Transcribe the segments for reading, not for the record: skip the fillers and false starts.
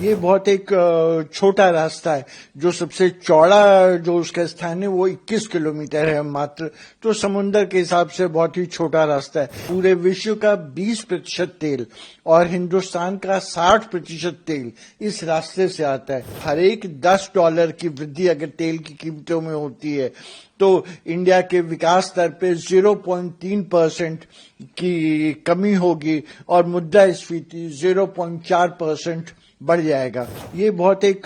ये बहुत एक छोटा रास्ता है। जो सबसे चौड़ा जो उसका स्थान है वो 21 किलोमीटर है मात्र, तो समुद्र के हिसाब से बहुत ही छोटा रास्ता है। पूरे विश्व का 20% तेल और हिंदुस्तान का 60% तेल इस रास्ते से आता है। हर एक $10 की वृद्धि अगर तेल की कीमतों में होती है तो इंडिया के विकास दर पे 0.3% की कमी होगी और मुद्रास्फीति 0.4% बढ़ जाएगा। ये बहुत एक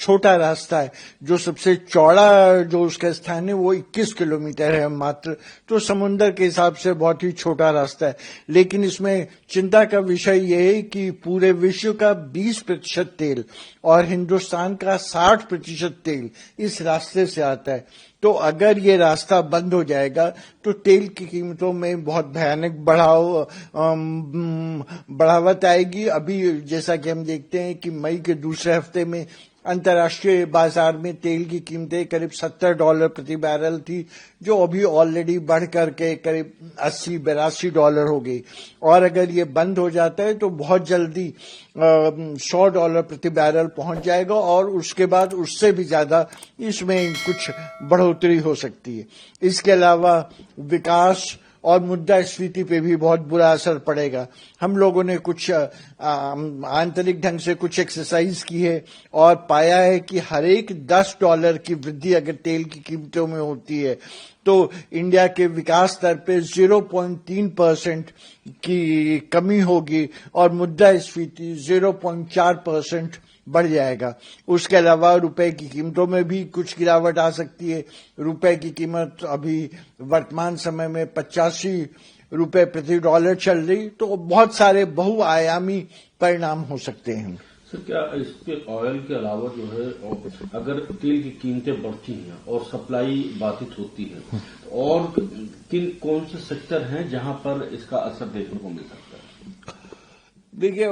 छोटा रास्ता है। जो सबसे चौड़ा जो उसका स्थान है वो 21 किलोमीटर है मात्र, तो समुद्र के हिसाब से बहुत ही छोटा रास्ता है। लेकिन इसमें चिंता का विषय ये है कि पूरे विश्व का 20% तेल और हिंदुस्तान का 60% तेल इस रास्ते से आता है। तो अगर ये रास्ता बंद हो जाएगा तो तेल की कीमतों में बहुत भयानक बढ़ावट आएगी। अभी जैसा कि हम देखते हैं कि मई के दूसरे हफ्ते में अंतर्राष्ट्रीय बाजार में तेल की कीमतें करीब $70 प्रति बैरल थी, जो अभी ऑलरेडी बढ़ करके करीब $80-82 हो गई। और अगर ये बंद हो जाता है तो बहुत जल्दी $100 प्रति बैरल पहुंच जाएगा और उसके बाद उससे भी ज्यादा इसमें कुछ बढ़ोतरी हो सकती है। इसके अलावा विकास और मुद्रास्फीति पे भी बहुत बुरा असर पड़ेगा। हम लोगों ने कुछ आंतरिक ढंग से कुछ एक्सरसाइज की है और पाया है कि हर एक $10 की वृद्धि अगर तेल की कीमतों में होती है तो इंडिया के विकास दर पे 0.3% की कमी होगी और मुद्रास्फीति 0.4% बढ़ जाएगा। उसके अलावा रुपए की कीमतों में भी कुछ गिरावट आ सकती है। रुपए की कीमत अभी वर्तमान समय में 85 रुपए प्रति डॉलर चल रही, तो बहुत सारे बहुआयामी परिणाम हो सकते हैं। सर, क्या इसके ऑयल के अलावा जो है अगर तेल की कीमतें बढ़ती हैं और सप्लाई बाधित होती है और कौन से सेक्टर हैं जहां पर इसका असर देखने को मिल सकता है? देखिए,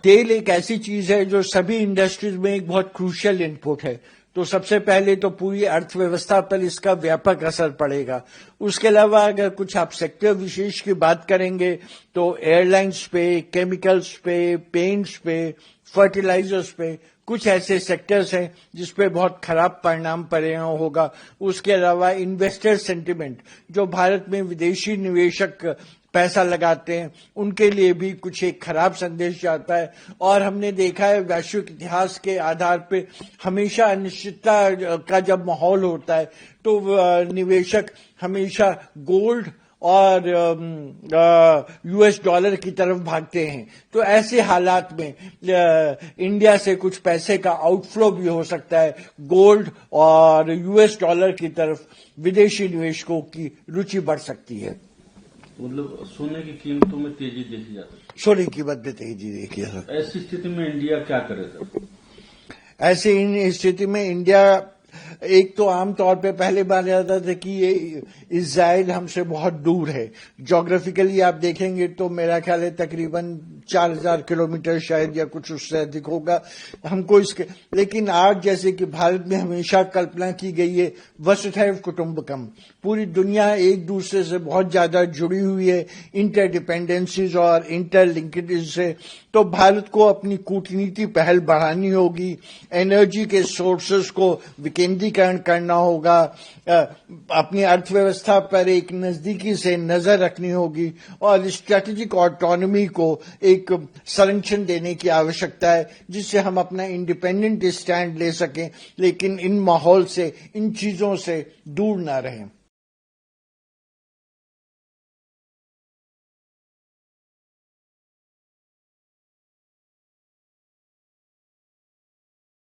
तेल एक ऐसी चीज है जो सभी इंडस्ट्रीज में एक बहुत क्रूशियल इनपुट है। तो सबसे पहले तो पूरी अर्थव्यवस्था पर इसका व्यापक असर पड़ेगा। उसके अलावा अगर कुछ आप सेक्टर विशेष की बात करेंगे तो एयरलाइंस पे, केमिकल्स पे, पेंट्स पे, फर्टिलाइजर्स पे कुछ ऐसे सेक्टर्स हैं जिसपे बहुत खराब परिणाम परिणाम होगा। उसके अलावा इन्वेस्टर सेंटिमेंट, जो भारत में विदेशी निवेशक पैसा लगाते हैं, उनके लिए भी कुछ एक खराब संदेश जाता है। और हमने देखा है वैश्विक इतिहास के आधार पे हमेशा अनिश्चितता का जब माहौल होता है तो निवेशक हमेशा गोल्ड और US डॉलर की तरफ भागते हैं। तो ऐसे हालात में इंडिया से कुछ पैसे का आउटफ्लो भी हो सकता है। गोल्ड और US डॉलर की तरफ विदेशी निवेशकों की रुचि बढ़ सकती है। मतलब सोने की कीमतों में तेजी देखी जा सकती है। सोने की कीमत में तेजी देखी जा सकती है। ऐसी स्थिति में इंडिया क्या करे सर? ऐसी स्थिति में इंडिया एक तो आमतौर पे पहले माना जाता था कि ये इजराइल हमसे बहुत दूर है। ज्योग्राफिकली आप देखेंगे तो मेरा ख्याल है तकरीबन 4000 किलोमीटर शायद या कुछ उससे अधिक होगा हमको इसके। लेकिन आज जैसे कि भारत में हमेशा कल्पना की गई है वसुधैव कुटुंबकम, पूरी दुनिया एक दूसरे से बहुत ज्यादा जुड़ी हुई है इंटरडिपेंडेंसीज और इंटरलिंकेज से। तो भारत को अपनी कूटनीति पहल बढ़ानी होगी, एनर्जी के सोर्सेस को विकेंद्रीकरण करना होगा, अपनी अर्थव्यवस्था पर एक नजदीकी से नजर रखनी होगी और स्ट्रेटेजिक ऑटोनॉमी को एक संरक्षण देने की आवश्यकता है जिससे हम अपना इंडिपेंडेंट स्टैंड ले सकें, लेकिन इन माहौल से, इन चीजों से दूर ना रहें।